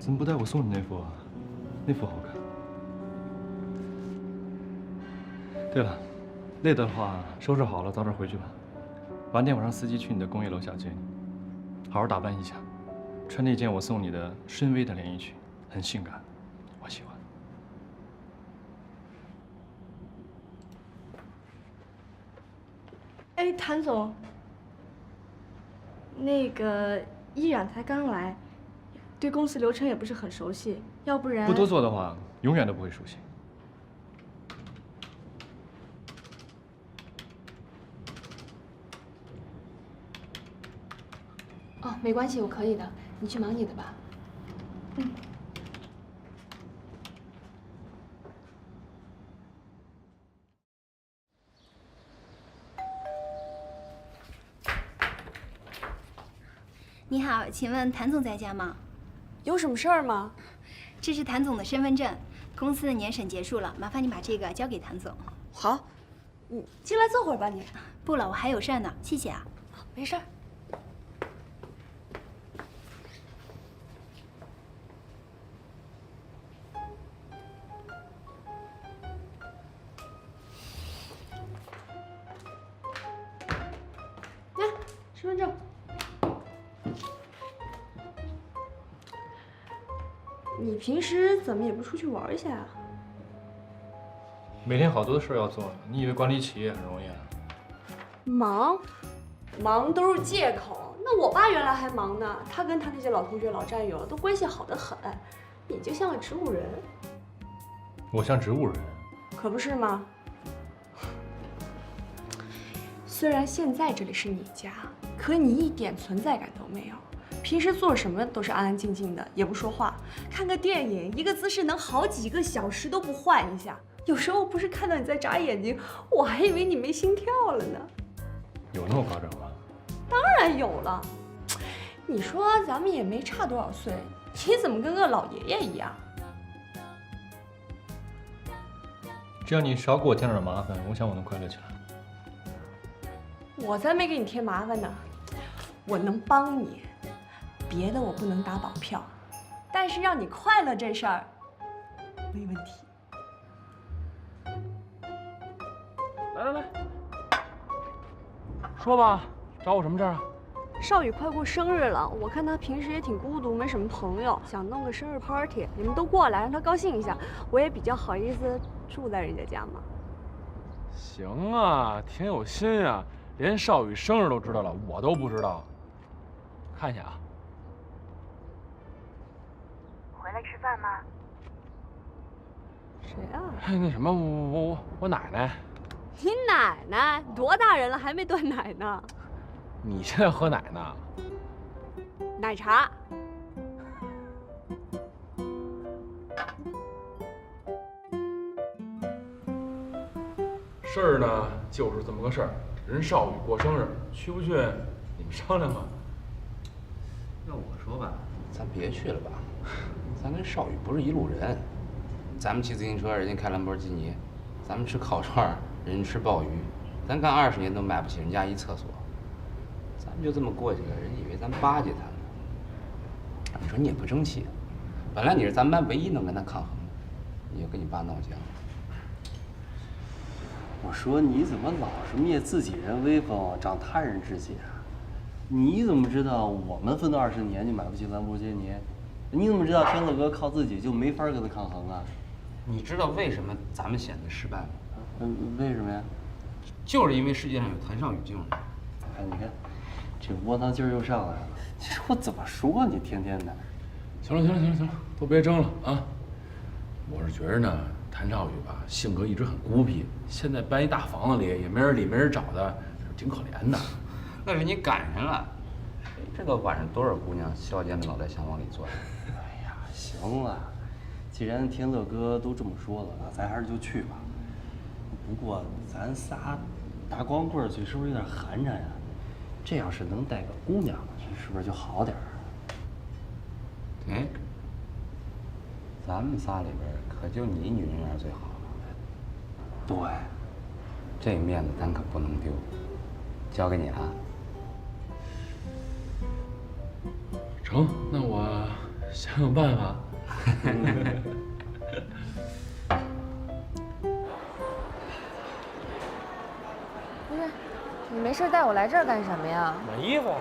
怎么不带我送你那幅啊？那幅好看。对了，累的话收拾好了早点回去吧。晚点我让司机去你的公寓楼下接你。好好打扮一下，穿那件我送你的深 V 的连衣裙，很性感，我喜欢。哎，谭总，那个依然才刚来，对公司流程也不是很熟悉，要不然不多做的话，永远都不会熟悉。哦，没关系，我可以的，你去忙你的吧。你好，请问谭总在家吗？有什么事儿吗？这是谭总的身份证，公司的年审结束了，麻烦你把这个交给谭总。好，你进来坐会儿吧你。不了，我还有事儿呢，谢谢啊。没事儿。来，身份证。你平时怎么也不出去玩一下啊？每天好多事儿要做呢，你以为管理企业很容易啊？忙，忙都是借口。那我爸原来还忙呢，他跟他那些老同学、老战友都关系好得很。你就像个植物人，我像植物人。可不是吗？虽然现在这里是你家，可你一点存在感都没有。平时做什么都是安安静静的，也不说话。看个电影，一个姿势能好几个小时都不换一下。有时候不是看到你在眨眼睛，我还以为你没心跳了呢。有那么夸张吗？当然有了。你说咱们也没差多少岁，你怎么跟个老爷爷一样？只要你少给我添点麻烦，我想我能快乐起来。我才没给你添麻烦呢，我能帮你，别的我不能打保票，但是让你快乐这事儿没问题。来来来，说吧，找我什么事儿啊？少宇快过生日了，我看他平时也挺孤独，没什么朋友，想弄个生日 party，你们都过来让他高兴一下，我也比较好意思住在人家家嘛。行啊，挺有心呀，连少宇生日都知道了，我都不知道。看一下啊。回来吃饭吗？谁啊？那什么，我奶奶。你奶奶多大人了还没断奶呢？你现在喝奶呢？奶茶。事儿呢，就是这么个事儿。人少宇过生日，去不去？你们商量吧。要我说吧，咱别去了吧。咱跟少宇不是一路人。咱们骑自行车，人家开兰博基尼；咱们吃烤串，人家吃鲍鱼。咱干20年都买不起人家一厕所。咱们就这么过去了，人以为咱巴结他呢。你说你也不争气，本来你是咱们班唯一能跟他抗衡的，你就跟你爸闹僵。我说你怎么老是灭自己人威风，长他人志气啊？你怎么知道我们奋斗20年就买不起兰博基尼？你怎么知道天乐哥靠自己就没法跟他抗衡啊？你知道为什么咱们显得失败吗？为什么呀？就是因为世界上有谭少宇这种人。哎，你看，这窝囊劲儿又上来了。你说我怎么说你天天的？行了，都别争了啊！我是觉着呢，谭少宇吧，性格一直很孤僻，现在搬一大房子里，也没人理没人找的，挺可怜的。那是你赶上了，谁知道晚上多少姑娘削尖了脑袋想往里钻。哎呀，行了，既然天乐哥都这么说了，那咱还是就去吧。不过咱仨大光棍嘴是不是有点寒碜呀？这要是能带个姑娘，是不是就好点儿？哎，咱们仨里边可就你女人缘最好了。对，这面子咱可不能丢，交给你了。成，那我想想办法。不是，你没事带我来这儿干什么呀？买衣服。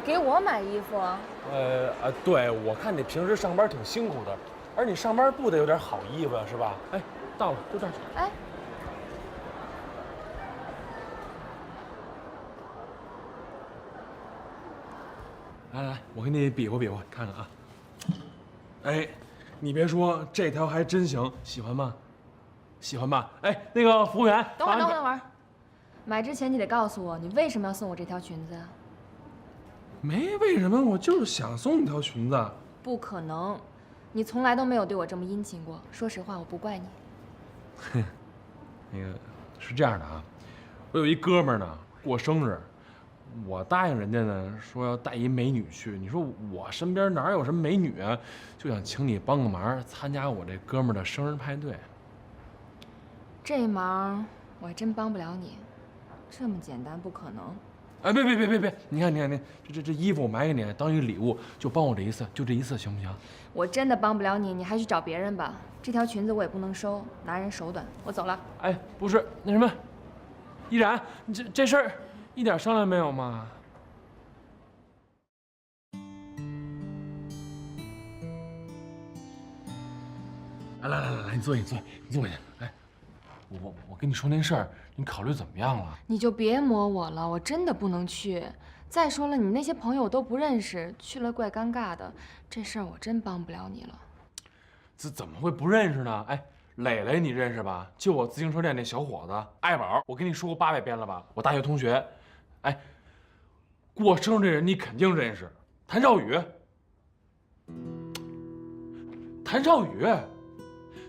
给我买衣服？对，我看你平时上班挺辛苦的，而你上班不得有点好衣服呀，是吧？哎，到了，就这儿。哎。来，我给你比划比划，看看啊。哎，你别说，这条还真行，喜欢吗？喜欢吧？哎，那个服务员，等会儿，买之前你得告诉我，你为什么要送我这条裙子啊？没为什么，我就是想送你条裙子。不可能，你从来都没有对我这么殷勤过。说实话，我不怪你。哼，那个是这样的啊，我有一哥们儿呢，过生日。我答应人家呢，说要带一美女去。你说我身边哪有什么美女啊？就想请你帮个忙，参加我这哥们儿的生日派对。这忙我还真帮不了你，这么简单不可能。哎，别！你看，这衣服我买给你当一个礼物，就帮我这一次，就这一次行不行？我真的帮不了你，你还去找别人吧。这条裙子我也不能收，拿人手短。我走了。哎，不是那什么，依然，你这事儿。一点商量没有吗？来，你坐下。哎，我跟你说那事儿，你考虑怎么样了？你就别磨我了，我真的不能去。再说了，你那些朋友我都不认识，去了怪尴尬的。这事儿我真帮不了你了。这怎么会不认识呢？哎，磊磊你认识吧？就我自行车店那小伙子艾宝，我跟你说过800遍了吧？我大学同学。哎。过生日这人你肯定认识，谭少宇。谭少宇，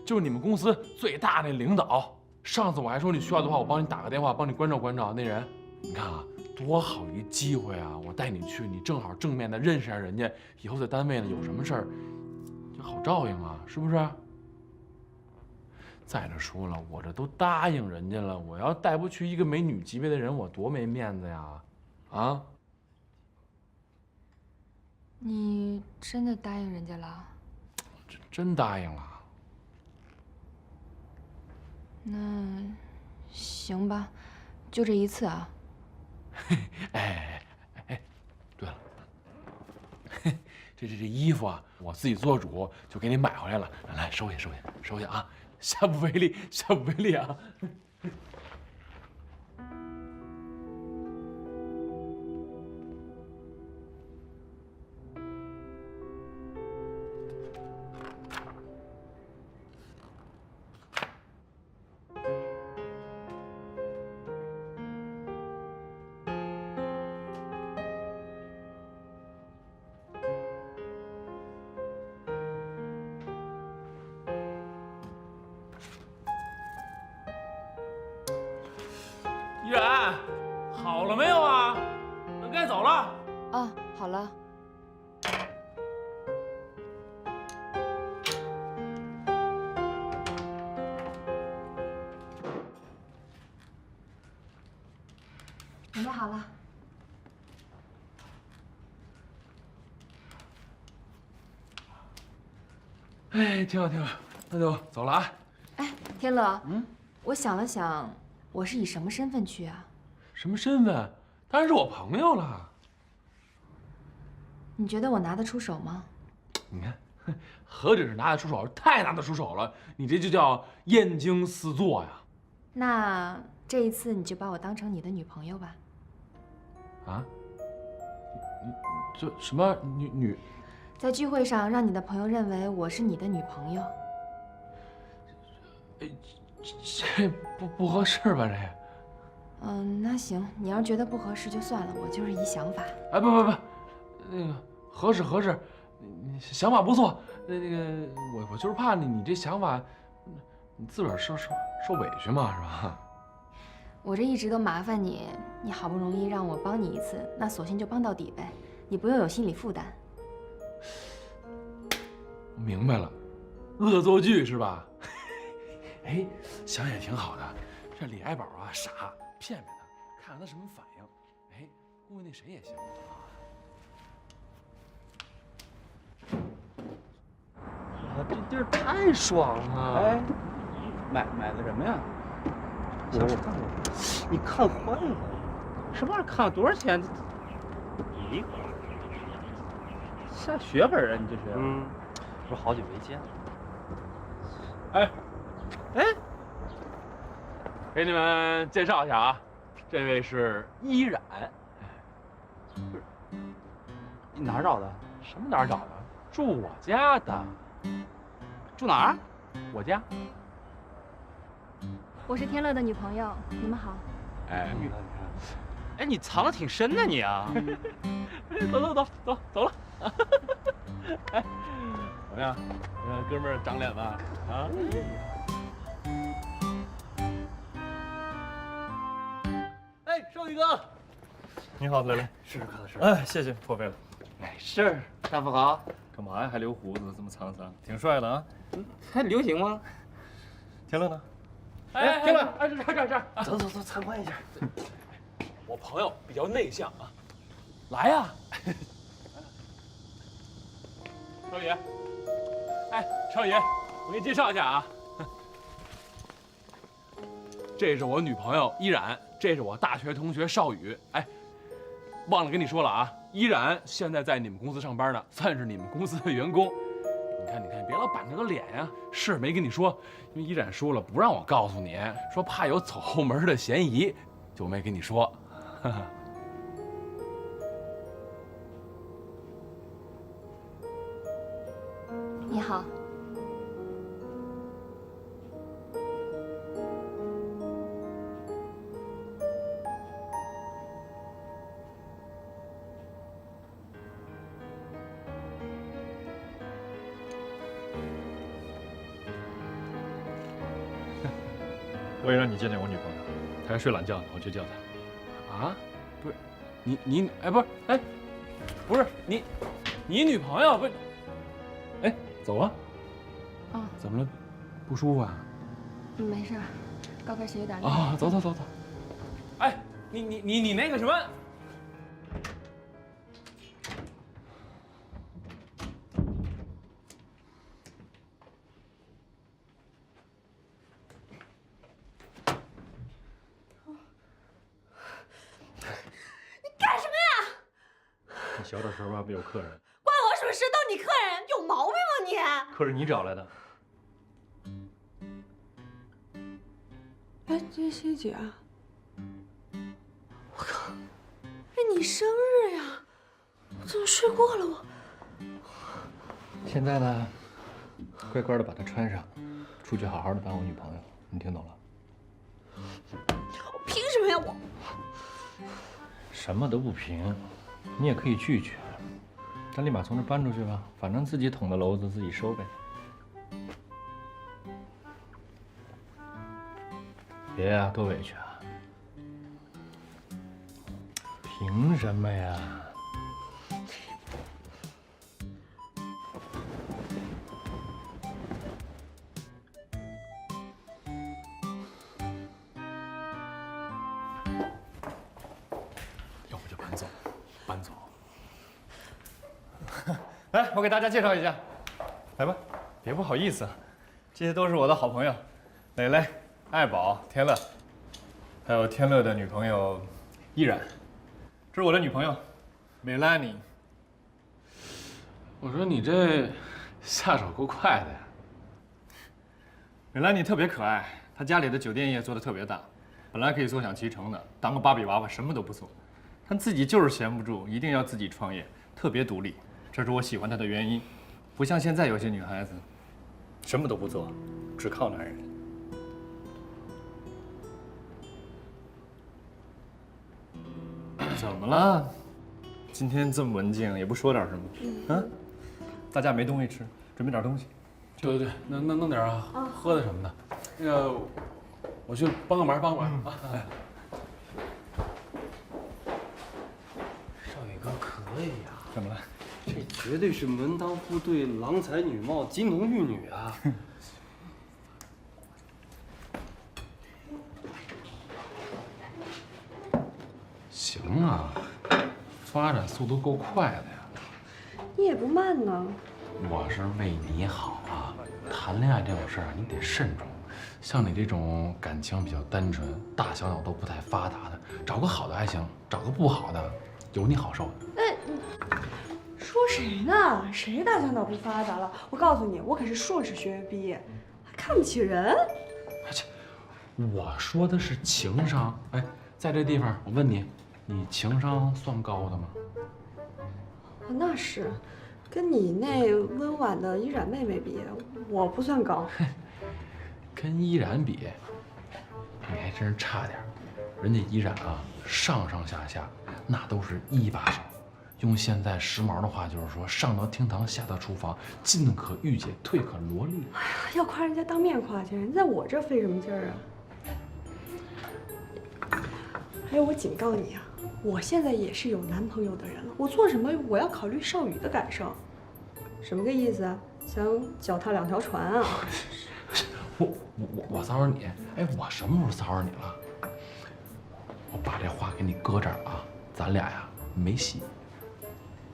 就是你们公司最大那领导。上次我还说你需要的话，我帮你打个电话，帮你关照关照那人。你看啊，多好一机会啊！我带你去，你正好正面的认识下人家，以后在单位呢有什么事儿，就好照应啊，是不是？再者说了，我这都答应人家了，我要带不去一个美女级别的人，我多没面子呀！啊？你真的答应人家了？真答应了。那行吧，就这一次啊。哎，对了，这衣服啊，我自己做主，就给你买回来了。来，收下啊，下不为例啊。依然，好了没有啊？那该走了。啊，好了。准备好了。哎，挺好，那就走了啊。哎，天乐，我想了想，我是以什么身份去啊？什么身份？当然是我朋友了。你觉得我拿得出手吗？你看，何止是拿得出手，太拿得出手了。你这就叫燕京四座呀。那这一次你就把我当成你的女朋友吧。啊？这什么女？在聚会上让你的朋友认为我是你的女朋友。这不合适吧？这。那行，你要是觉得不合适就算了，我就是一想法。哎，不，那个合适，你想法不错。那个我就是怕你这想法，你自个儿受委屈嘛，是吧？我这一直都麻烦你，你好不容易让我帮你一次，那索性就帮到底呗，你不用有心理负担。我明白了，恶作剧是吧？哎，想也挺好的。这李爱宝啊，傻，骗他，看看他什么反应。哎，估计那谁也行啊。这地儿太爽了。哎，买的什么呀？我看过，你看坏了。什么玩意儿？看了多少钱？一个。下血本啊？你这是？不是好久没见了。哎，给你们介绍一下啊，这位是依然。你哪儿找的？什么哪儿找的？住我家的。住哪儿？我家。我是天乐的女朋友，你们好。哎，你看，哎，你藏的挺深呢，你啊。走了。哎，怎么样？哥们儿长脸吧？啊？哎，少宇哥，你好，雷雷。试试看的事。哎，谢谢，破费了。没事儿，大富豪。干嘛呀？还留胡子，这么沧桑，挺帅的啊。还流行吗？天乐呢？哎，天乐，哎，这，走，参观一下。我朋友比较内向啊，来呀。少宇，哎，少宇，我给你介绍一下啊，这是我女朋友依然，这是我大学同学少宇。哎，忘了跟你说了啊，依然现在在你们公司上班呢，算是你们公司的员工。你看，别老板着个脸呀。是没跟你说，因为依然说了不让我告诉你，说怕有走后门的嫌疑，就没跟你说。哈哈。你好。我也让你见见我女朋友，她还睡懒觉呢，我去叫她。啊？不是，你哎，不是，哎，不是你女朋友不是？哎，走啊！啊，怎么了？不舒服啊？没事，高跟鞋有点累。啊，走。哎，你那个什么？干什么呀？你小点声吧，没有客人。关我什么事？都你客人，有毛病吗你？客人你找来的。哎，这是谢姐啊！我靠！哎，你生日呀？我怎么睡过了我？现在呢，乖乖的把它穿上，出去好好的当我女朋友，你听懂了？我凭什么呀我？什么都不凭，你也可以拒绝，但立马从这搬出去吧，反正自己捅的篓子自己收呗。别呀，多委屈啊！凭什么呀？要不就搬走。来，我给大家介绍一下，来吧，别不好意思，这些都是我的好朋友，蕾蕾、爱宝、天乐，还有天乐的女朋友依然，这是我的女朋友美拉妮。我说你这下手够快的呀。美拉妮特别可爱，她家里的酒店业做得特别大，本来可以坐享其成的，当个芭比娃娃什么都不做，但自己就是闲不住，一定要自己创业，特别独立，这是我喜欢她的原因。不像现在有些女孩子，什么都不做，只靠男人。怎么了？今天这么文静，也不说点什么？啊？大家没东西吃，准备点东西。对，弄点啊，喝的什么的。那个，我去帮个忙啊！哎，少宇哥可以呀！怎么了？这绝对是门当户对、郎才女貌、金童玉女啊！行啊，发展速度够快的呀。你也不慢呢。我是为你好啊。谈恋爱这种事儿啊，你得慎重。像你这种感情比较单纯、大小脑都不太发达的，找个好的还行，找个不好的，有你好受的。哎，说谁呢？谁大小脑不发达了？我告诉你，我可是硕士学位毕业，还看不起人。我说的是情商。哎，在这地方，我问你，你情商算高的吗？那是，跟你那温婉的依然妹妹比，我不算高。跟依然比，你还真是差点儿。人家依然啊，上上下下那都是一把手。用现在时髦的话就是说，上得厅堂，下得厨房，进可御姐，退可萝莉。哎呀，要夸人家当面夸去，人在我这费什么劲儿啊？还有，我警告你啊，我现在也是有男朋友的人了，我做什么我要考虑少宇的感受。什么个意思啊？想脚踏两条船啊？我骚扰你？哎，我什么时候骚扰你了？我把这话给你搁这儿啊，咱俩呀没戏。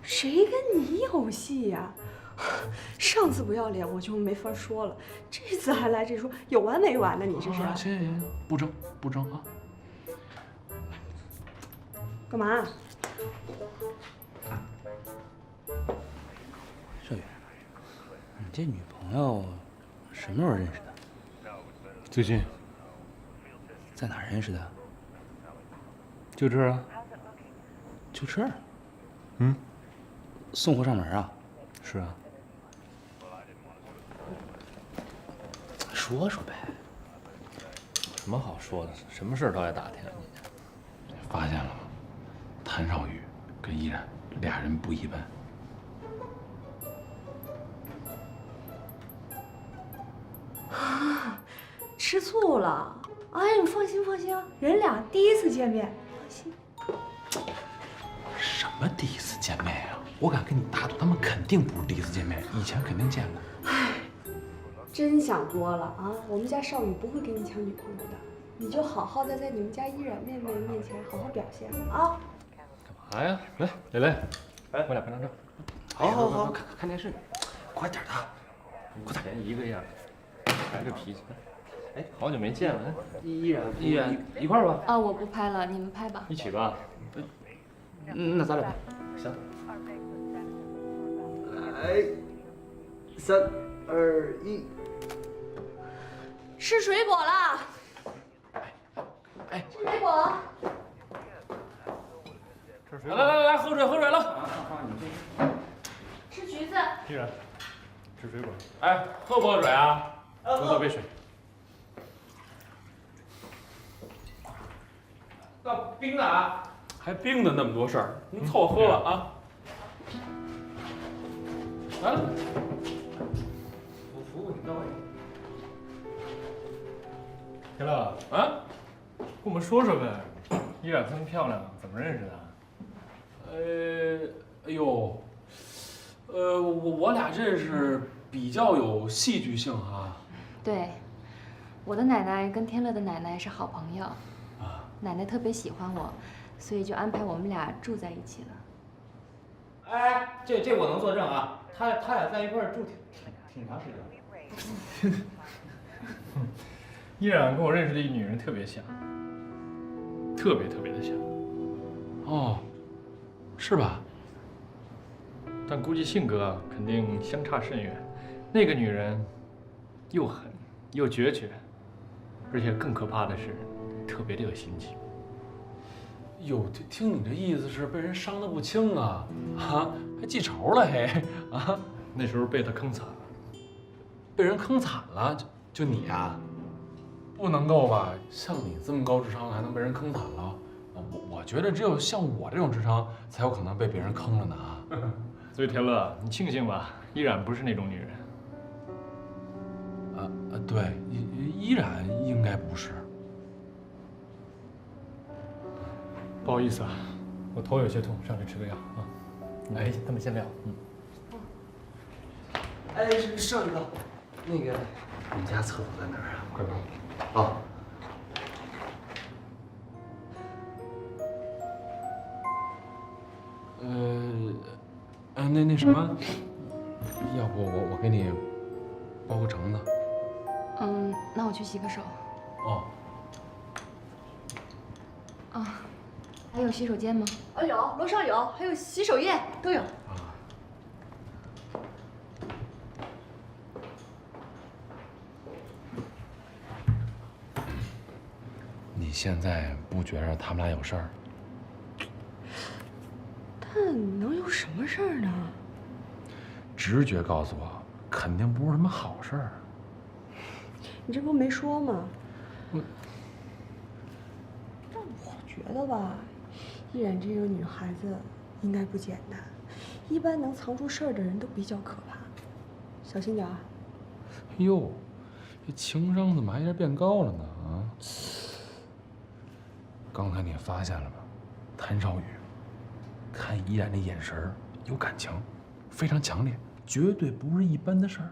谁跟你有戏呀？上次不要脸我就没法说了，这次还来这出，有完没完呢？你这是？行行行，不争不争啊！干嘛？少宇，你这女朋友什么时候认识的？最近在哪儿认识的？就这儿啊。就这儿。嗯，送货上门啊？是啊。说说呗。有什么好说的？什么事儿都爱打听你。发现了吗？谭少宇跟依然俩人不一般。啊，吃醋了？哎，你放心放心啊，人俩第一次见面，放心。什么第一次见面呀？我敢跟你打赌，他们肯定不是第一次见面，以前肯定见过。哎，真想多了啊！我们家少宇不会跟你抢女朋友的，你就好好的在你们家依然妹妹面前好好表现啊！干嘛呀？来，蕾蕾，来，我俩拍张照。好，看电视，快点的，快点，一个样，还个脾气。哎，好久没见了，依然一块儿吧。啊，我不拍了，你们拍吧。一起吧。那咱俩拍。行。来，3、2、1，吃水果啦！哎，吃水果。来，喝水了。吃橘子。依然，吃水果。哎，喝不喝水啊？多倒杯水。那冰的啊？还冰的那么多事儿，您凑合喝吧啊。来了，我服务你到位。天乐啊，跟我们说说呗，依然这么漂亮，怎么认识的？哎呦，我俩认识比较有戏剧性哈。对，我的奶奶跟天乐的奶奶是好朋友，奶奶特别喜欢我，所以就安排我们俩住在一起了。哎，这我能作证啊，他俩在一块儿住挺长时间。依然跟我认识的一女人特别像，特别的像。哦，是吧？但估计性格肯定相差甚远。那个女人又狠又决绝，而且更可怕的是，特别的有心机。哟，听你这意思是被人伤得不轻啊？啊，还记仇了嘿？啊，那时候被他坑惨了。被人坑惨了？就你啊？不能够吧？像你这么高智商还能被人坑惨了？我觉得只有像我这种智商才有可能被别人坑了呢啊！所以天乐，你庆幸吧，依然不是那种女人。对，依然应该不是。不好意思啊，我头有些痛，上去吃个药啊。哎，他们先聊。哎，少宇哥，那个你们家厕所在哪儿啊？快帮我。啊。那什么，要不我给你包个橙子。那我去洗个手。哦。啊，还有洗手间吗？有，楼上有，还有洗手液都有。你现在不觉着他们俩有事儿？但能有什么事儿呢？直觉告诉我，肯定不是什么好事儿。你这不没说吗？我觉得吧，依然这个女孩子应该不简单，一般能藏出事儿的人都比较可怕，小心点儿。哟，这情商怎么还一下变高了呢？啊！刚才你发现了吗？谭少宇看依然的眼神儿有感情，非常强烈，绝对不是一般的事儿。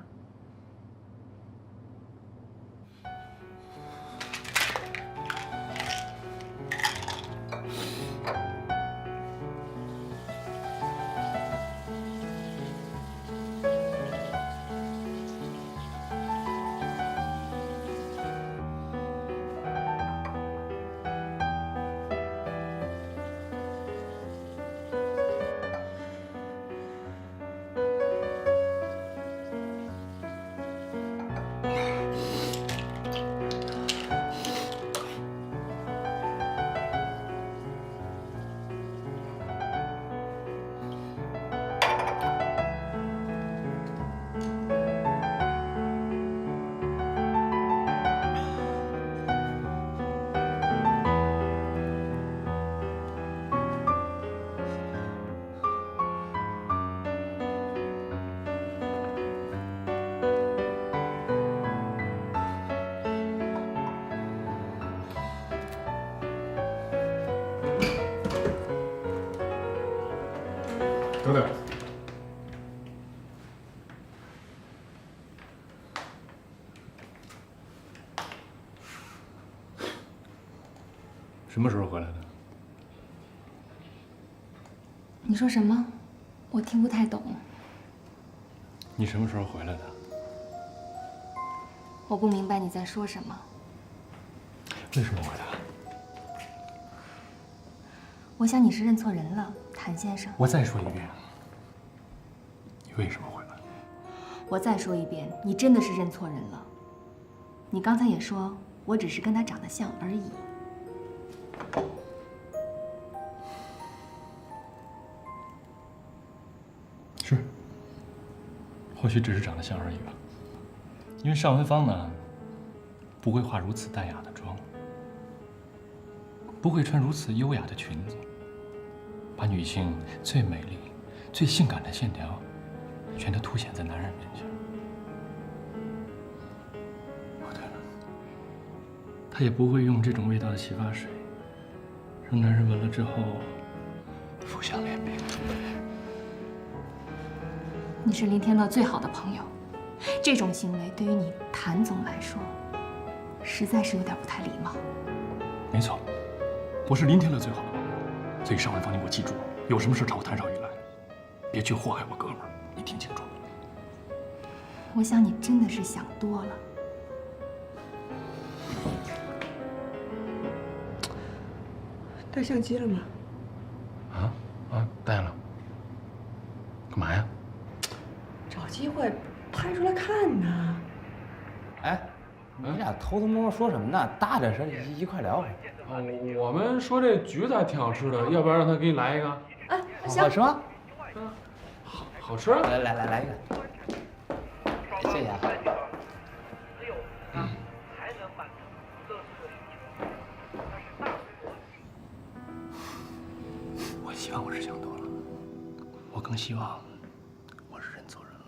等等，什么时候回来的？你说什么？我听不太懂。你什么时候回来的？我不明白你在说什么。为什么回来？我想你是认错人了，谭先生。我再说一遍，你为什么回来？我再说一遍，你真的是认错人了。你刚才也说我只是跟他长得像而已。是，或许只是长得像而已吧。因为尚文芳呢，不会化如此淡雅的妆，不会穿如此优雅的裙子，把女性最美丽、最性感的线条，全都凸显在男人面前。哦，对了，她也不会用这种味道的洗发水，让男人闻了之后浮想联翩。你是林天乐最好的朋友，这种行为对于你谭总来说，实在是有点不太礼貌。没错，我是林天乐最好的朋友，所以尚文芳，你给我记住，有什么事找我谭少宇来，别去祸害我哥们儿，你听清楚。我想你真的是想多了。带相机了吗？带了。干嘛呀？找机会拍出来看呢。哎，你俩偷偷摸摸说什么呢？大点声，一块聊。我们说这橘子还挺好吃的，要不要让他给你来一个？哎，行。好吃吗？好吃。来一个。谢谢啊。我希望我是想多了，我更希望我是认错人了。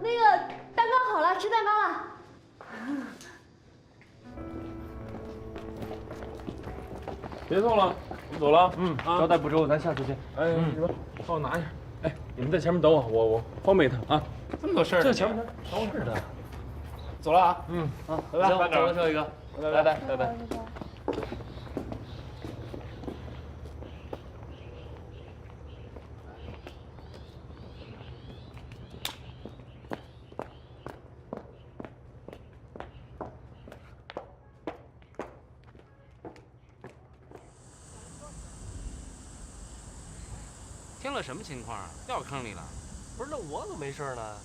那个蛋糕好了，吃蛋糕了。别送了，我们走了。交代不周，咱下次见。哎，你们帮我拿一下。哎，你们在前面等我，我方便一趟啊。这么多事儿，这前面等我是的。走了啊。拜拜。行，走了，少宇哥，拜拜。听了什么情况啊？掉坑里了？不是，那我怎么没事呢？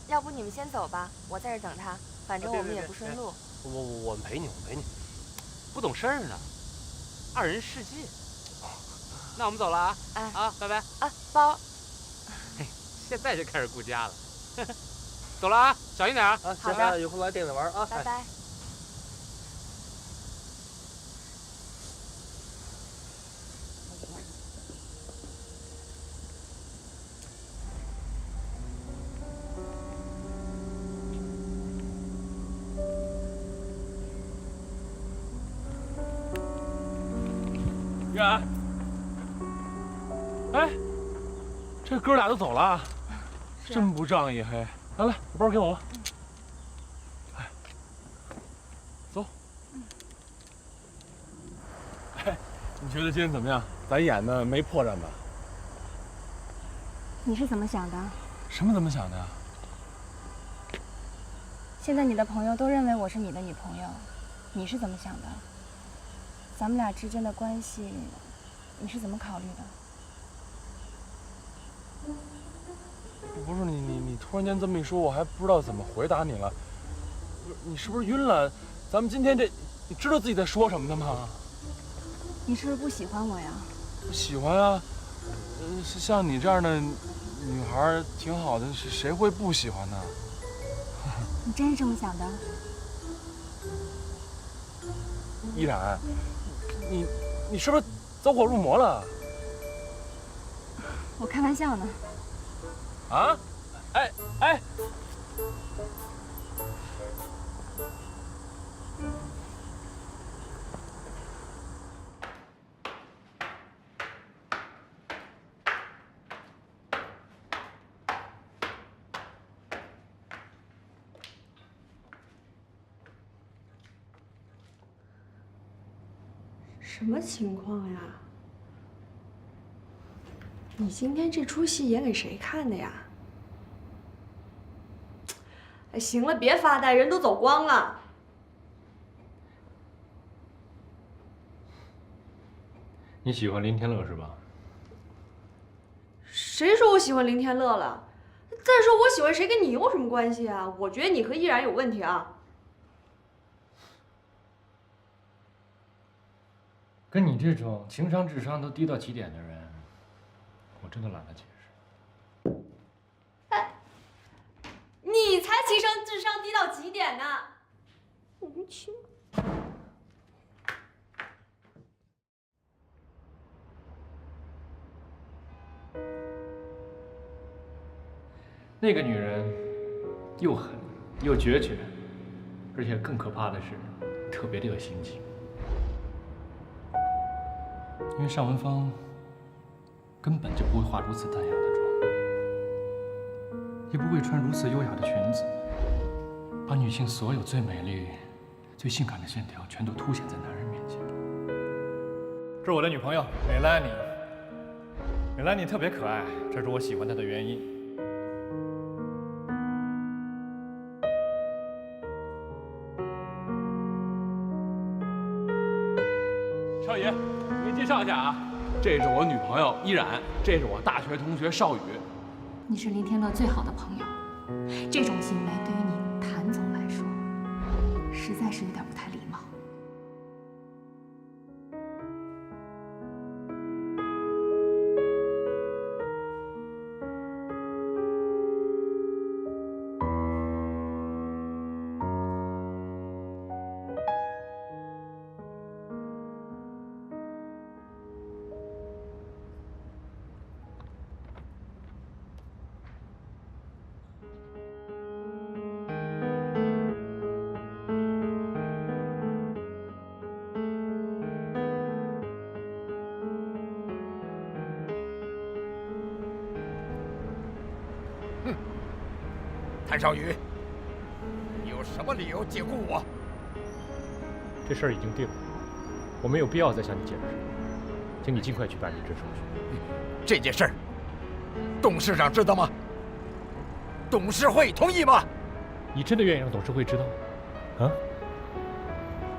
要不你们先走吧，我在这等他，反正我们也不顺路。我们陪你，我们陪你。不懂事儿呢，二人世界。那我们走了啊！哎啊，拜拜啊，包。嘿，现在就开始顾家了。走了啊，小心点啊！啊，好的，有空来店里玩啊！拜拜。依然，哎，这哥俩都走了，真不仗义嘿！来来，把包给我吧。哎，走。哎，你觉得今天怎么样？咱演的没破绽吧？你是怎么想的？什么怎么想的呀？现在你的朋友都认为我是你的女朋友，你是怎么想的？咱们俩之间的关系，你是怎么考虑的？不是你突然间这么一说，我还不知道怎么回答你了。你是不是晕了？咱们今天这，你知道自己在说什么的吗？你是不是不喜欢我呀？不喜欢啊，像你这样的女孩挺好的，谁会不喜欢呢？你真是这么想的？依然，你是不是走火入魔了？我开玩笑呢。啊？哎！什么情况呀？你今天这出戏演给谁看的呀？哎，行了，别发呆，人都走光了。你喜欢林天乐是吧？谁说我喜欢林天乐了？再说我喜欢谁跟你有什么关系啊？我觉得你和依然有问题啊。跟你这种情商智商都低到极点的人，我真的懒得解释。你才情商智商低到极点呢！无情。那个女人又狠又决绝，而且更可怕的是，特别的有心机。因为尚文芳根本就不会化如此淡雅的妆，也不会穿如此优雅的裙子，把女性所有最美丽、最性感的线条全都凸显在男人面前。这是我的女朋友美兰妮，美兰妮特别可爱，这是我喜欢她的原因。少爷，给你介绍一下啊，这是我女朋友依然，这是我大学同学邵宇。你是林天乐最好的朋友，这种行为对于你谭总来说，实在是有点不太礼貌。谭少宇，你有什么理由解雇我？这事儿已经定了，我没有必要再向你解释，请你尽快去办离职手续。这件事儿，董事长知道吗？董事会同意吗？你真的愿意让董事会知道？啊？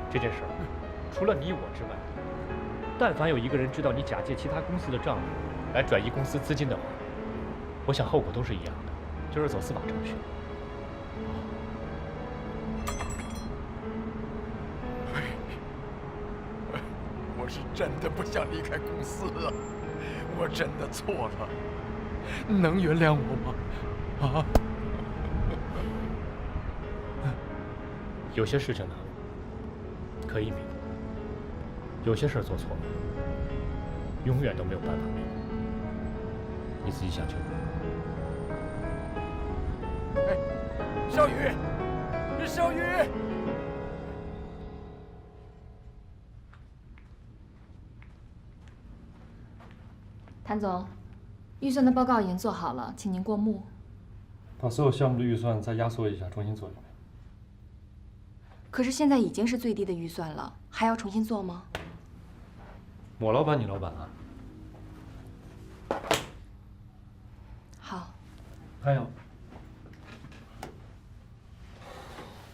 这件事儿，除了你我之外，但凡有一个人知道你假借其他公司的账目来转移公司资金的话，我想后果都是一样的，就是走司法程序。我是真的不想离开公司啊，我真的错了，能原谅我吗？啊？有些事情呢，可以弥补；有些事儿做错了，永远都没有办法弥补。你自己想清楚。哎，少宇，少宇。谭总，预算的报告已经做好了，请您过目。把所有项目的预算再压缩一下，重新做一遍。可是现在已经是最低的预算了，还要重新做吗？我老板，你老板啊。好。还有，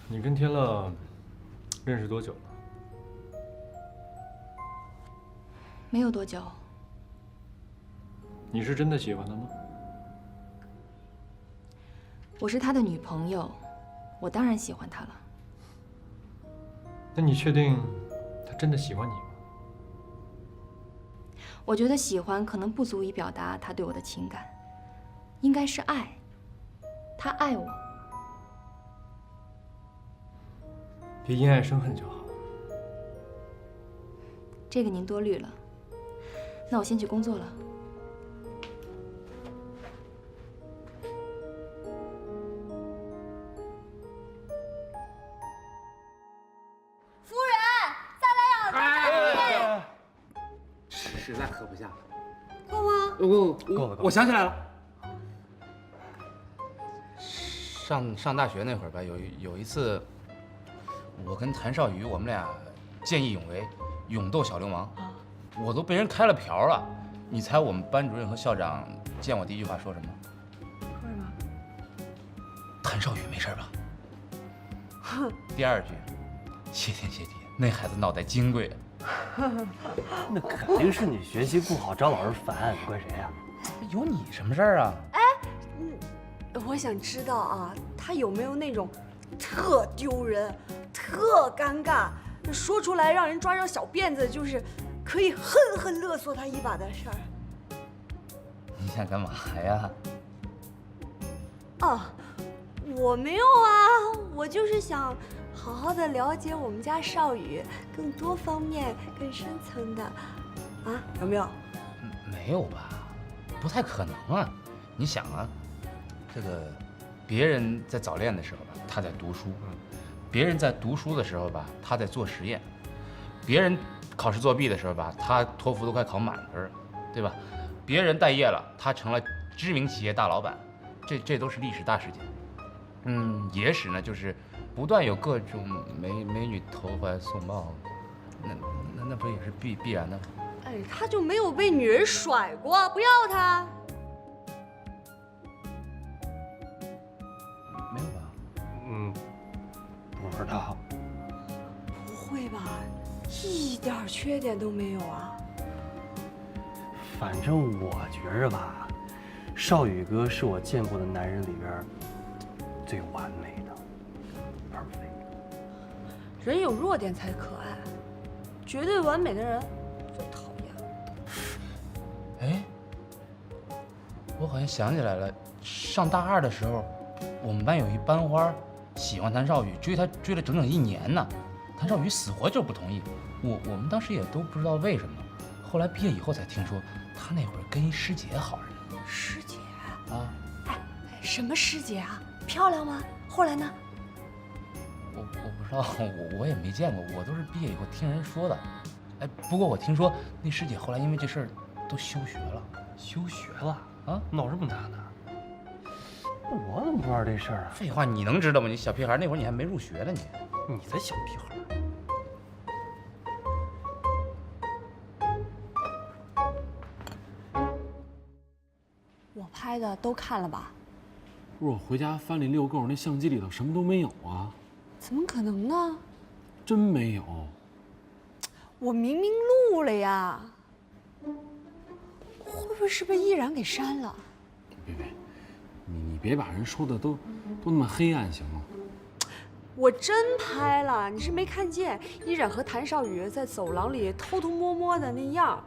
你跟天乐认识多久了？没有多久。你是真的喜欢他吗？我是他的女朋友，我当然喜欢他了。那你确定他真的喜欢你吗？我觉得喜欢可能不足以表达他对我的情感，应该是爱。他爱我。别因爱生恨就好。这个您多虑了。那我先去工作了。夫人，再来两杯。实在喝不下了。够吗？够了。我想起来了。上大学那会儿吧，有一次，我跟谭少宇我们俩见义勇为，勇斗小流氓，我都被人开了瓢了。你猜我们班主任和校长见我第一句话说什么？说什么？谭少宇没事吧？第二句，谢天谢地，那孩子脑袋金贵。那肯定是你学习不好，找老师烦，你怪谁呀？有你什么事儿啊？我想知道啊，他有没有那种特丢人、特尴尬，说出来让人抓着小辫子，就是可以狠狠勒索他一把的事儿？你想干嘛呀？啊，我没有啊，我就是想好好的了解我们家少宇更多方面、更深层的，啊，有没有？没有吧？不太可能啊！你想啊。这个，别人在早恋的时候吧，他在读书；别人在读书的时候吧，他在做实验；别人考试作弊的时候吧，他托福都快考满分，对吧？别人待业了，他成了知名企业大老板，这都是历史大事件。野史呢，就是不断有各种美女投怀送抱，那不也是必然的吗？哎，他就没有被女人甩过，不要他。没有吧？不知道。不会吧？一点缺点都没有啊？反正我觉着吧，少宇哥是我见过的男人里边最完美的，perfect。人有弱点才可爱，绝对完美的人最讨厌。哎，我好像想起来了，上大二的时候。我们班有一班花喜欢谭少宇，追他追了整整1年呢。谭少宇死活就不同意，我们当时也都不知道为什么。后来毕业以后才听说，他那会儿跟一师姐好着呢。师姐？啊？哎，什么师姐啊？漂亮吗？后来呢？我不知道，我也没见过，我都是毕业以后听人说的。哎，不过我听说那师姐后来因为这事儿都休学了。休学了？啊？闹这么大呢？我怎么不知道这事儿啊？废话，你能知道吗？你小屁孩，那会儿你还没入学呢，你才小屁孩。我拍的都看了吧？不是，我回家翻了遛够，那相机里头什么都没有啊。怎么可能呢？真没有。我明明误了呀？会不会是被依然给删了？别，你别把人说的都那么黑暗行吗？我真拍了，你是没看见依然和谭少宇在走廊里偷偷摸摸的那样。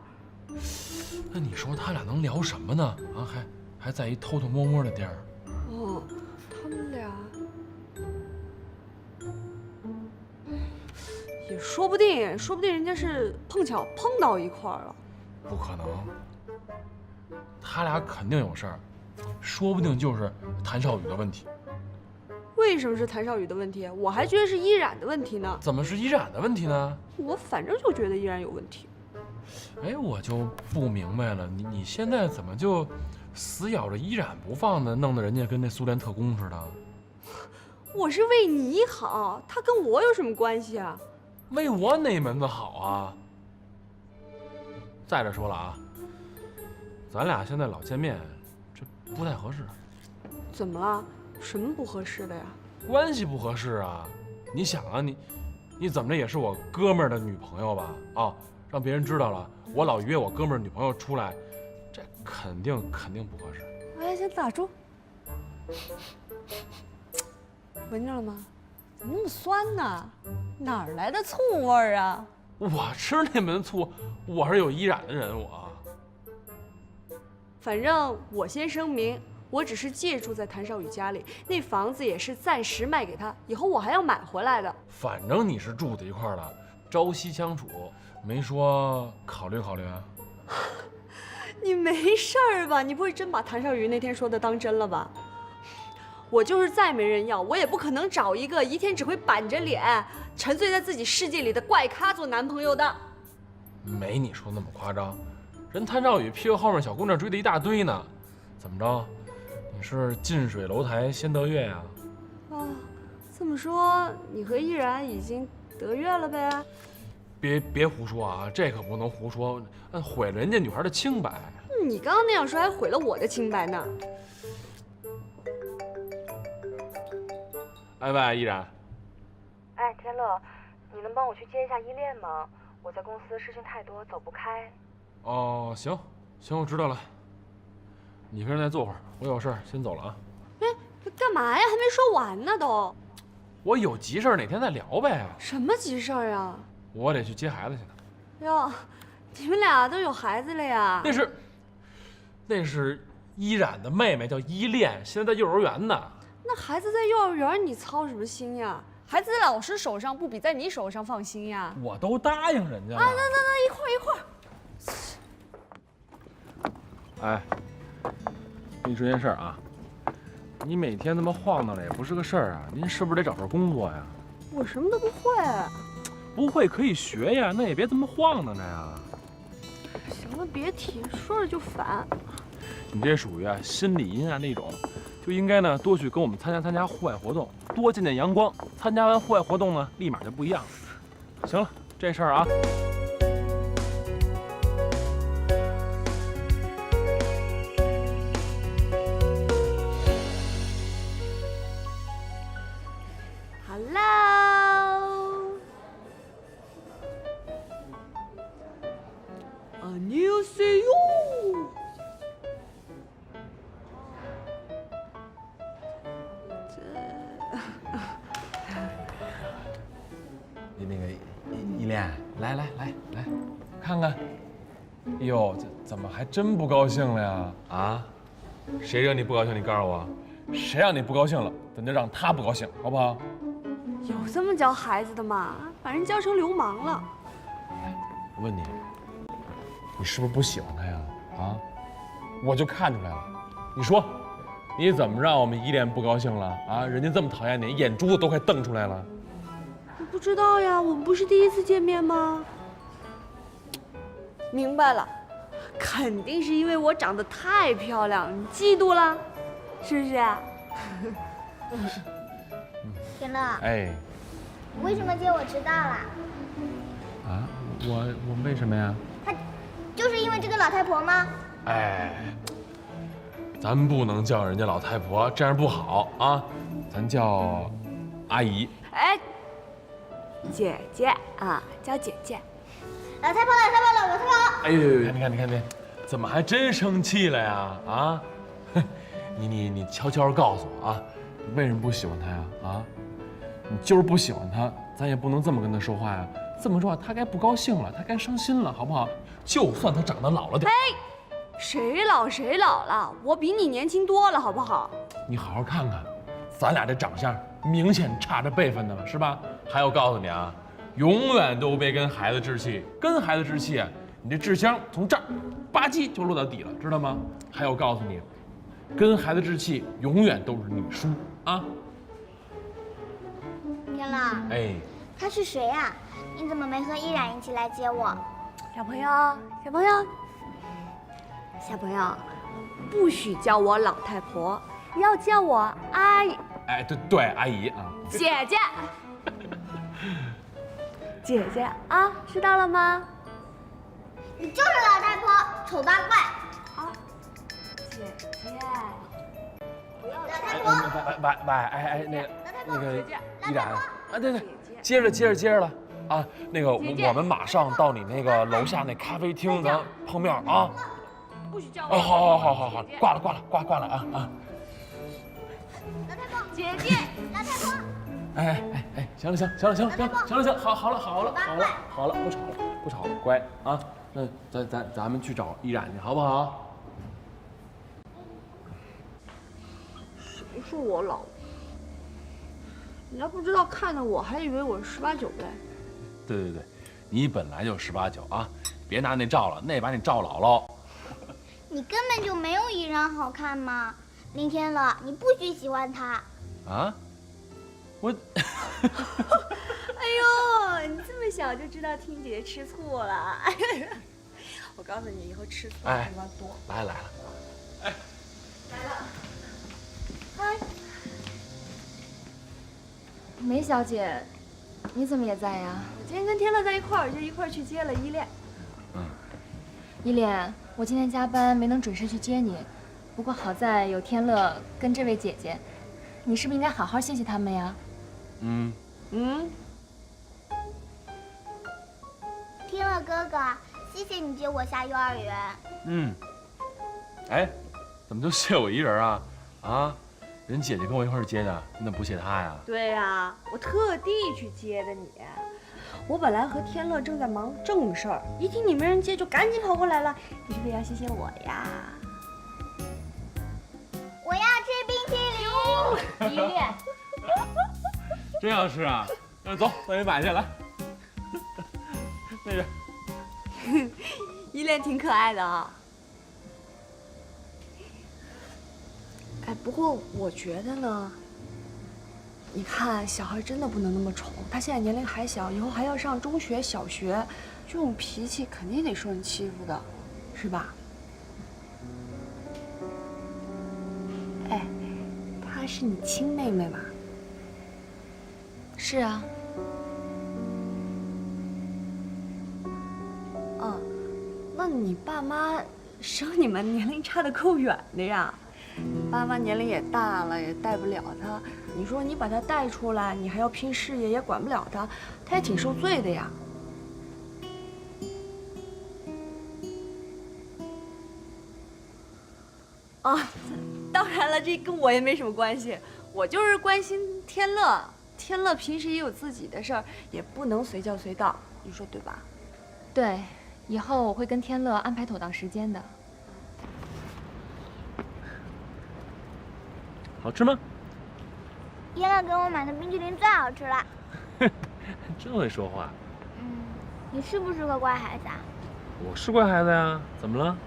那你说他俩能聊什么呢？啊，还在一偷偷摸摸的地儿。哦，他们俩也说不定人家是碰巧碰到一块儿了。不可能，他俩肯定有事儿，说不定就是谭少宇的问题。为什么是谭少宇的问题？我还觉得是依然的问题呢。怎么是依然的问题呢？我反正就觉得依然有问题。哎，我就不明白了，你现在怎么就死咬着依然不放呢？弄得人家跟那苏联特工似的。我是为你好，他跟我有什么关系啊？为我哪门子好啊？再者说了啊，咱俩现在老见面，这不太合适。怎么了？什么不合适的呀？关系不合适啊！你想啊，你怎么着也是我哥们儿的女朋友吧？啊，让别人知道了，我老约我哥们儿女朋友出来，这肯定不合适。哎，先打住。闻着了吗？怎么那么酸呢？哪儿来的醋味儿啊？我吃那门醋，我是有依然的人，我。反正我先声明，我只是借住在谭少宇家里，那房子也是暂时卖给他，以后我还要买回来的。反正你是住在一块儿了，朝夕相处，没说考虑考虑啊？你没事儿吧？你不会真把谭少宇那天说的当真了吧？我就是再没人要，我也不可能找一个一天只会板着脸、沉醉在自己世界里的怪咖做男朋友的。没你说那么夸张，人谭少宇屁股后面小姑娘追的一大堆呢，怎么着？你是近水楼台先得月呀？啊，这么说你和依然已经得月了呗？别胡说啊，这可不能胡说，毁了人家女孩的清白。你刚刚那样说还毁了我的清白呢。哎喂，依然。哎，天乐，你能帮我去接一下依恋吗？我在公司事情太多，走不开。哦，行，我知道了。你跟人再坐会儿，我有事儿先走了啊。哎，干嘛呀？还没说完呢都。我有急事儿，哪天再聊呗。什么急事儿啊？我得去接孩子去呢。哟，你们俩都有孩子了呀？那是依然的妹妹，叫依恋，现在在幼儿园呢。那孩子在幼儿园，你操什么心呀？孩子在老师手上不比在你手上放心呀？我都答应人家了。啊，那一会儿。哎，跟你说件事儿啊，你每天那么晃荡了也不是个事儿啊，您是不是得找份工作呀？我什么都不会。不会可以学呀，那也别这么晃荡着呀。行了，别提，说着就烦。你这属于心理阴暗那种，就应该呢多去跟我们参加户外活动，多见见阳光。参加完户外活动呢，立马就不一样了。行了，这事儿啊。依恋，来，看看。哟，怎么还真不高兴了呀？啊？谁惹你不高兴？你告诉我，谁让你不高兴了，咱就让他不高兴，好不好？有这么教孩子的吗？把人教成流氓了。我问你，你是不是不喜欢他呀？啊？我就看出来了。你说，你怎么让我们依恋不高兴了？啊？人家这么讨厌你，眼珠子都快瞪出来了。我不知道呀，我们不是第一次见面吗？明白了，肯定是因为我长得太漂亮，你嫉妒了，是不是？天乐，哎，你为什么接我迟到了？啊，我为什么呀？就是因为这个老太婆吗？哎，咱不能叫人家老太婆，这样不好啊，咱叫阿姨。哎，姐姐啊，叫姐姐。老太婆，老太婆，老太婆！哎呦，你看，怎么还真生气了呀？啊，你悄悄告诉我啊，你为什么不喜欢他呀？啊，你就是不喜欢他，咱也不能这么跟他说话呀。这么说，他该不高兴了，他该伤心了，好不好？就算他长得老了点。谁老谁老了？我比你年轻多了，好不好？你好好看看，咱俩这长相明显差着辈分的了，是吧？还有告诉你啊，永远都别跟孩子置气，跟孩子置气啊，你这智商从这儿吧唧就落到底了，知道吗？还有告诉你，跟孩子置气永远都是你输啊！天乐，哎，他是谁呀？你怎么没和依然一起来接我？小朋友，小朋友，不许叫我老太婆，要叫我阿姨。哎，对，阿姨啊，姐姐，姐姐啊，知道了吗？你就是老太婆，丑八怪！啊，姐姐，老太婆，哎，那个依然啊，对，接着了啊，那个我们马上到你那个楼下那咖啡厅咱碰面啊。不许叫我。好，挂了啊！老太婆，姐姐，老太婆。哎，行了，好了，不吵了，乖啊。那咱们去找依然去，好不好？谁说我老？你要不知道看的我，还以为我是18、19嘞。对，你本来就18、19啊，别拿那照了，那把你照老喽。你根本就没有依然好看嘛！林天乐，你不许喜欢他。啊？我。哎呦，你这么小就知道听姐姐吃醋了。我告诉你，以后吃醋的地方多。来了。哎，来了。嗨，梅小姐，你怎么也在呀？我今天跟天乐在一块儿，就一块儿去接了依恋。依恋，我今天加班没能准时去接你，不过好在有天乐跟这位姐姐，你是不是应该好好谢谢他们呀？天乐哥哥，谢谢你接我下幼儿园。哎，怎么就谢我一人啊？啊，人姐姐跟我一块儿接的，你怎么不谢她呀？对呀，我特地去接的你。我本来和天乐正在忙正事儿，一听你没人接，就赶紧跑过来了。你是不是要谢谢我呀？我要吃冰淇淋。依恋，真要吃啊？那走，咱去买去来。那边。依恋挺可爱的啊。哎，不过我觉得呢，你看小孩真的不能那么宠，他现在年龄还小，以后还要上中学、小学，这种脾气肯定得受人欺负的，是吧？哎，她是你亲妹妹吧？是啊。那你爸妈生你们年龄差得够远的呀，你爸妈年龄也大了，也带不了他。你说你把他带出来，你还要拼事业，也管不了他，他也挺受罪的呀。啊，当然了，这跟我也没什么关系，我就是关心天乐。天乐平时也有自己的事儿，也不能随叫随到，你说对吧？对。以后我会跟天乐安排妥当时间的。好吃吗？天乐给我买的冰淇淋最好吃了。真会说话。你是不是个乖孩子啊？我是乖孩子呀，怎么了？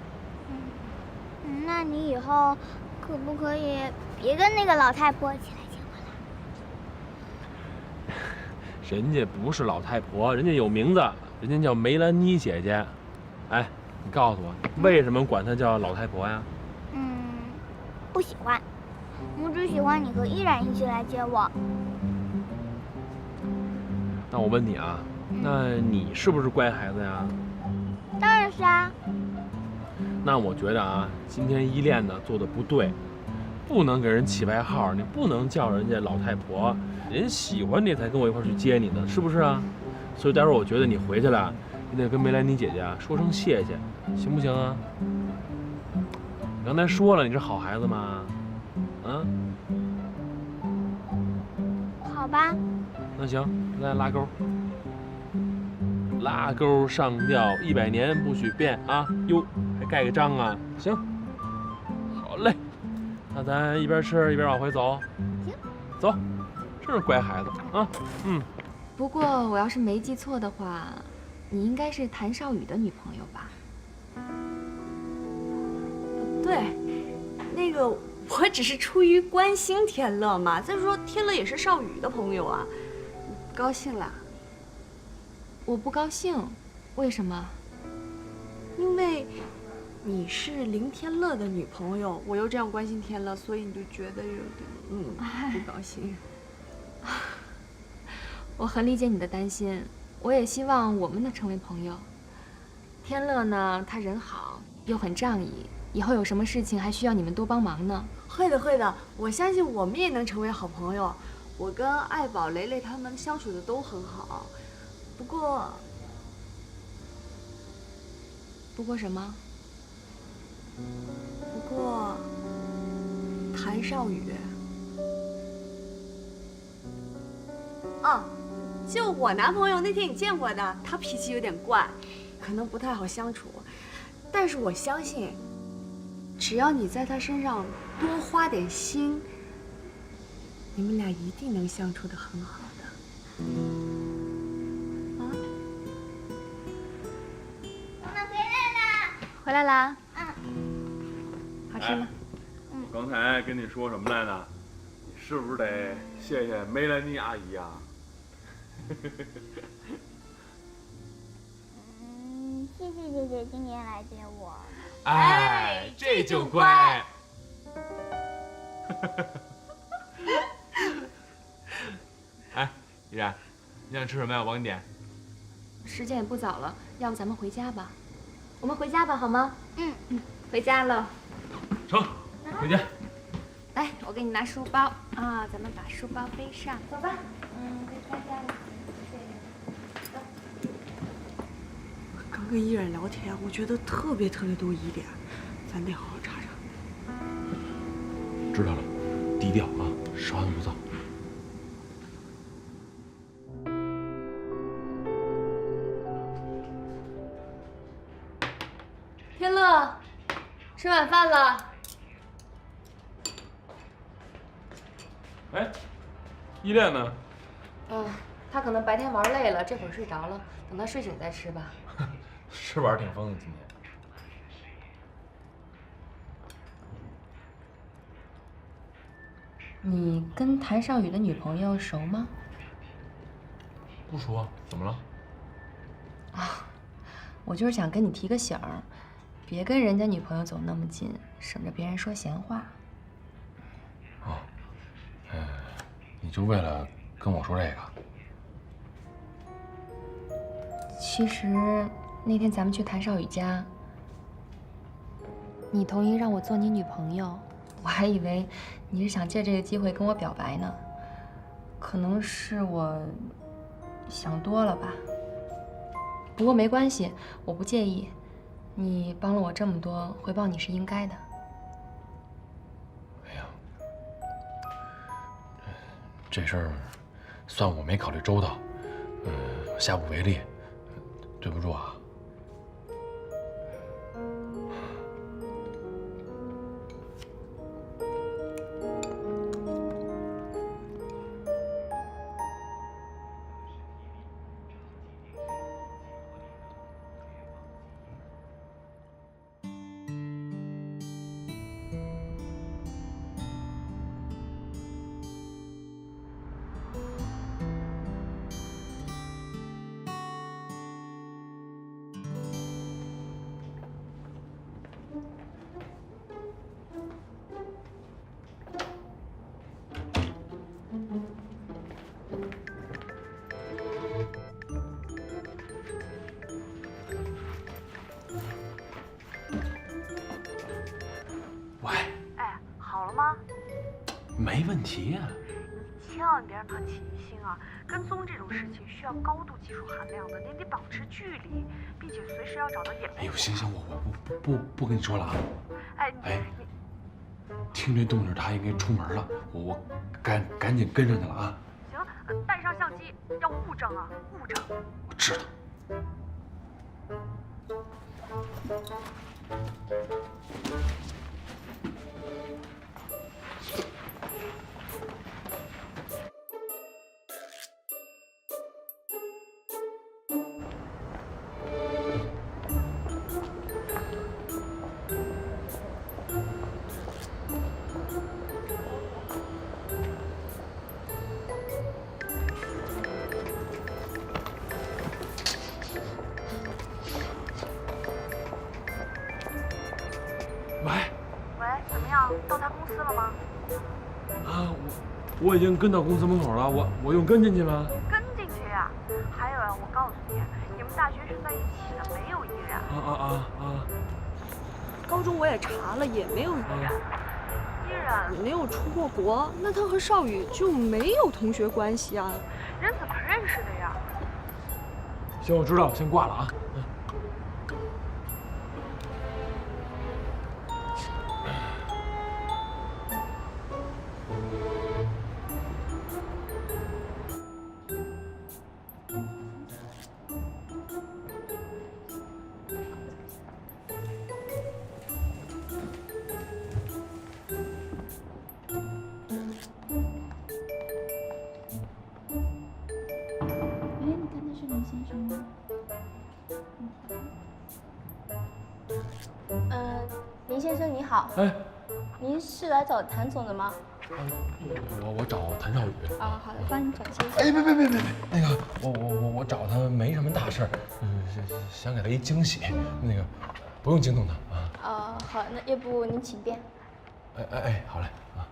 那你以后可不可以别跟那个老太婆一起来接我了？人家不是老太婆，人家有名字。人家叫梅兰妮姐姐，哎，你告诉我，为什么管她叫老太婆呀？不喜欢，我只喜欢你和依然一起来接我。那我问你啊，那你是不是乖孩子呀？当然是啊。那我觉得啊，今天依恋呢做的不对，不能给人起外号，你不能叫人家老太婆，人喜欢你才跟我一块去接你的，是不是啊？所以待会儿我觉得你回去了，你得跟梅兰妮姐姐啊说声谢谢，行不行啊？你刚才说了你是好孩子吗？啊？好吧。那行，咱俩拉钩。拉钩上吊，100年不许变啊！哟，还盖个章啊？行，好嘞。那咱一边吃一边往回走。行，走，真是乖孩子啊。嗯。不过我要是没记错的话，你应该是谭少宇的女朋友吧？对，那个我只是出于关心天乐嘛。再说天乐也是少宇的朋友啊，不高兴啦？我不高兴，为什么？因为你是林天乐的女朋友，我又这样关心天乐，所以你就觉得有点不高兴。我很理解你的担心，我也希望我们能成为朋友。天乐呢，他人好又很仗义，以后有什么事情还需要你们多帮忙呢。会的，会的，我相信我们也能成为好朋友。我跟爱宝、蕾蕾他们相处的都很好。不过什么？不过谭少宇。就我男朋友那天你见过的，他脾气有点怪，可能不太好相处。但是我相信，只要你在他身上多花点心，你们俩一定能相处得很好的。妈妈回来啦！回来啦。好吃吗？我刚才跟你说什么来着？你是不是得谢谢梅兰妮阿姨呀？谢谢姐姐今天来接我。哎，这就乖。哎，依然，你想吃什么呀？我帮你点。时间也不早了，要不咱们回家吧？我们回家吧，好吗？回家了。成，回家。来，我给你拿书包啊，咱们把书包背上，走吧。回家了。刚跟依然聊天，我觉得特别多疑点，咱得好好查查。知道了，低调啊，稍安勿躁。天乐，吃晚饭了。哎，依恋呢？他可能白天玩累了，这会儿睡着了，等他睡醒再吃吧。是玩挺疯的今天。你跟谭少宇的女朋友熟吗？不熟，怎么了？我就是想跟你提个醒儿，别跟人家女朋友走那么近，省着别人说闲话。你就为了跟我说这个？其实那天咱们去谭少宇家，你同意让我做你女朋友，我还以为你是想借这个机会跟我表白呢。可能是我想多了吧。不过没关系，我不介意。你帮了我这么多，回报你是应该的。哎呀，这事儿算我没考虑周到，下不为例，对不住啊。哎，好了吗？没问题呀。千万别让他起疑心啊！跟踪这种事情需要高度技术含量的，你得保持距离，并且随时要找到掩护。哎呦，行，我不跟你说了啊。哎，你听这动静，他应该出门了，我赶紧跟上去了啊。行，带上相机，要物证啊，物证。我知道。喂，怎么样？到他公司了吗？啊，我已经跟到公司门口了，我用跟进去吗？跟进去呀！还有啊，我告诉你，你们大学是在一起的，没有依然。高中我也查了，也没有依然。依然也没有出过国，那他和邵宇就没有同学关系啊？人怎么认识的呀？行，我知道，先挂了啊。林先生你好。哎，您是来找谭总的吗？我找谭少宇。啊，好的，帮你转接。哎，别，那个我找他没什么大事儿，想给他一惊喜，那个不用惊动他啊。好，那要不您请便。哎，好嘞啊。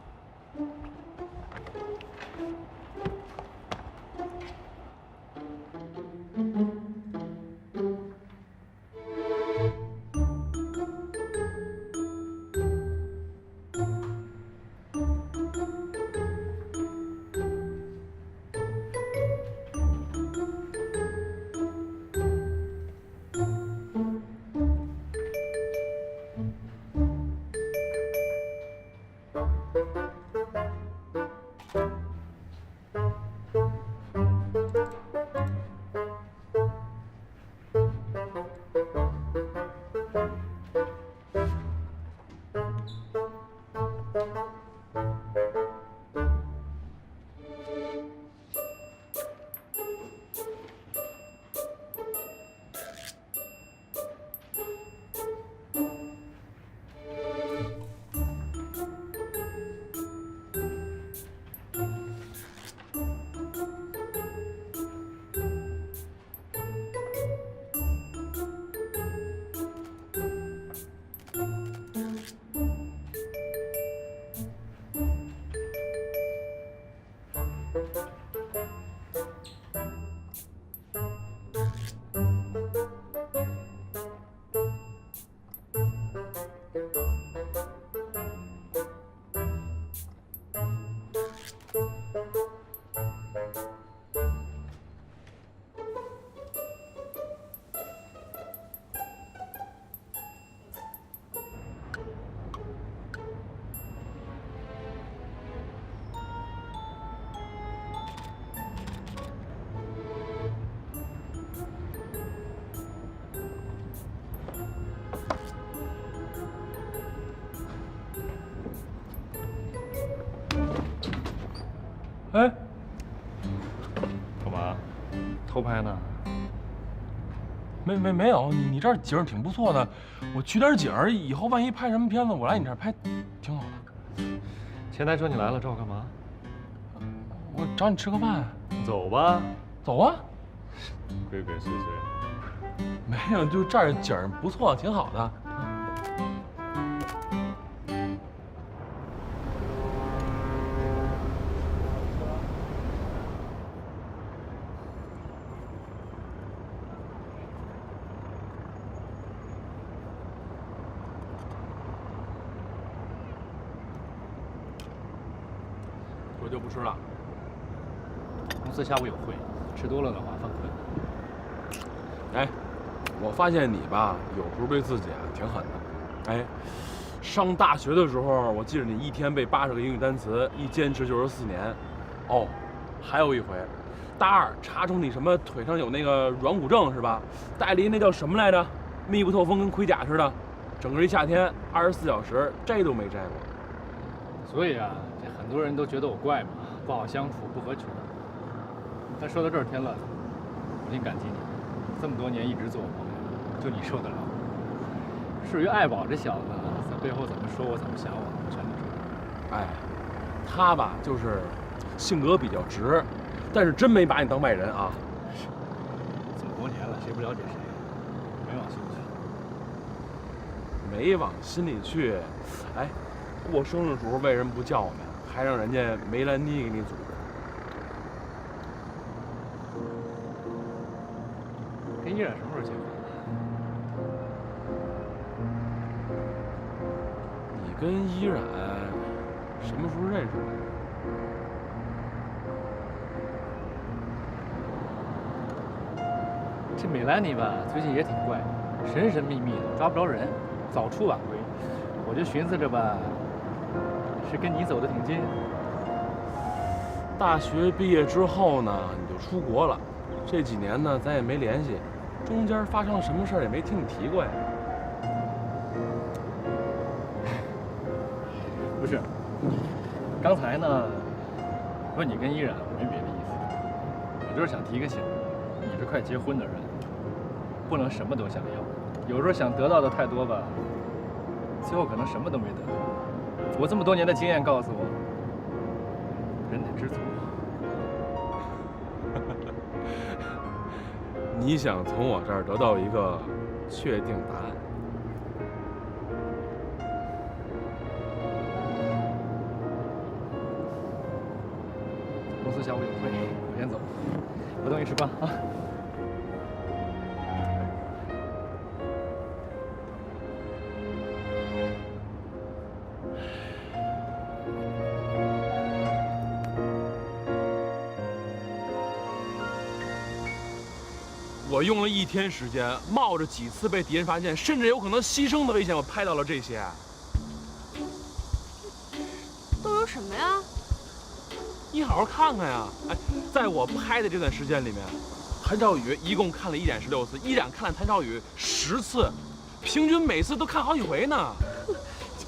哎，干嘛？偷拍呢？没有，你这儿景儿挺不错的，我取点景儿，以后万一拍什么片子，我来你这儿拍，挺好的。前台说你来了，找我干嘛？我找你吃个饭。走吧。走啊。鬼鬼祟祟。没有，就这儿景儿不错，挺好的。我就不吃了。公司下午有会，吃多了的话犯困。哎，我发现你吧，有时候对自己啊挺狠的。哎，上大学的时候，我记得你一天背80个英语单词，一坚持就是4年。哦，还有一回，大2查出你什么腿上有那个软骨症是吧？戴了一那叫什么来着？密不透风，跟盔甲似的，整个一夏天24小时摘都没摘过。所以啊，这很多人都觉得我怪嘛，不好相处，不合群。但说到这儿，天乐，我挺感激你，这么多年一直做我朋友，就你受得了。至于爱宝这小子，在背后怎么说我，怎么想我，我全都知道。哎，他吧就是性格比较直，但是真没把你当外人啊。这么多年了，谁不了解谁？没往心里去。没往心里去。哎，过生日时候为什么不叫我们，还让人家梅兰妮给你组织？跟依然什么时候结婚？你跟依然什么时候认识的？这美兰妮吧，最近也挺怪，神神秘秘的，抓不着人，早出晚归。我就寻思着吧，是跟你走得挺近。大学毕业之后呢，你就出国了，这几年呢，咱也没联系，中间发生了什么事儿也没听你提过呀。不是，刚才呢，问你跟依然，我没别的意思，我就是想提个醒，你是快结婚的人，不能什么都想要，有时候想得到的太多吧，最后可能什么都没得到。我这么多年的经验告诉我，人得知足。你想从我这儿得到一个确定答案？公司下午有会，我先走，不等你吃饭啊。我用了1天时间，冒着几次被敌人发现，甚至有可能牺牲的危险，我拍到了这些。都有什么呀？你好好看看呀！哎，在我拍的这段时间里面，谭兆宇一共看了依然16次，依然看了谭兆宇10次，平均每次都看好几回呢。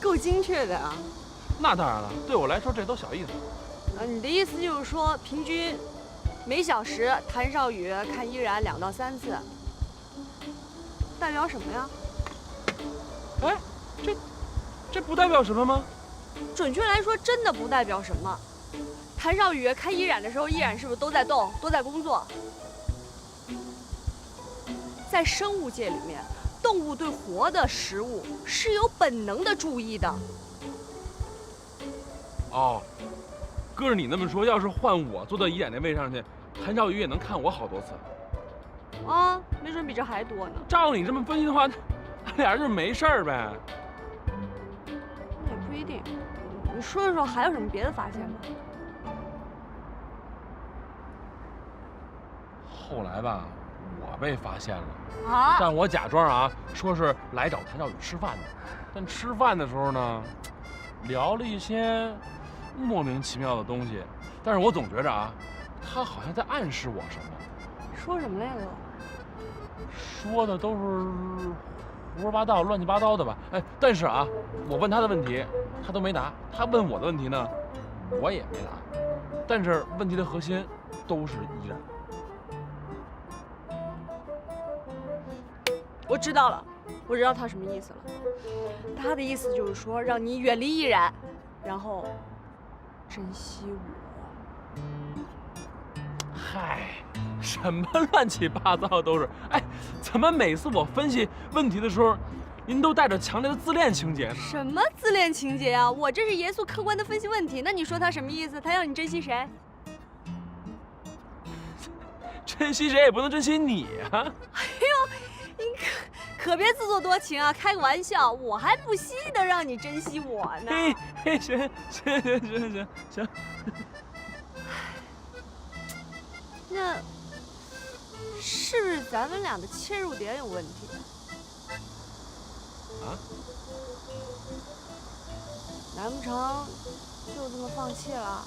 够精确的啊！那当然了，对我来说这都小意思。你的意思就是说，平均每小时谭少宇看依然2到3次，代表什么呀？哎，这不代表什么吗？准确来说，真的不代表什么。谭少宇看依然的时候，依然是不是都在动，都在工作？在生物界里面，动物对活的食物是有本能的注意的。哦，哥，你那么说，要是换我坐到依然那位上去，谭兆宇也能看我好多次。啊，没准比这还多呢。照你这么分析的话，咱俩人就没事儿呗。那也不一定。你说说，还有什么别的发现吗？后来吧，我被发现了，啊！但我假装啊，说是来找谭兆宇吃饭的，但吃饭的时候呢，聊了一些莫名其妙的东西，但是我总觉着啊，他好像在暗示我什么。说什么来着？说的都是胡说八道、乱七八糟的吧？哎，但是啊，我问他的问题，他都没答；他问我的问题呢，我也没答。但是问题的核心都是依然。我知道了，我知道他什么意思了。他的意思就是说，让你远离依然，然后珍惜我。嗨，什么乱七八糟都是。哎，怎么每次我分析问题的时候，您都带着强烈的自恋情节呢？什么自恋情节啊？我这是严肃客观的分析问题。那你说他什么意思？他让你珍惜谁？珍惜谁也不能珍惜你啊！哎呦，你可别自作多情啊！开个玩笑，我还不惜的让你珍惜我呢。嘿，行。那是不是咱们俩的切入点有问题？啊？难不成就这么放弃了？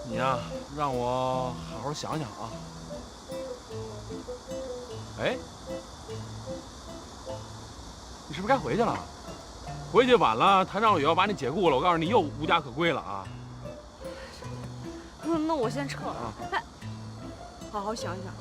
你呀，让我好好想想啊。哎，你是不是该回去了？回去晚了，谭少宇要把你解雇了，我告诉你又无家可归了啊！那我先撤了。哎，好好想想。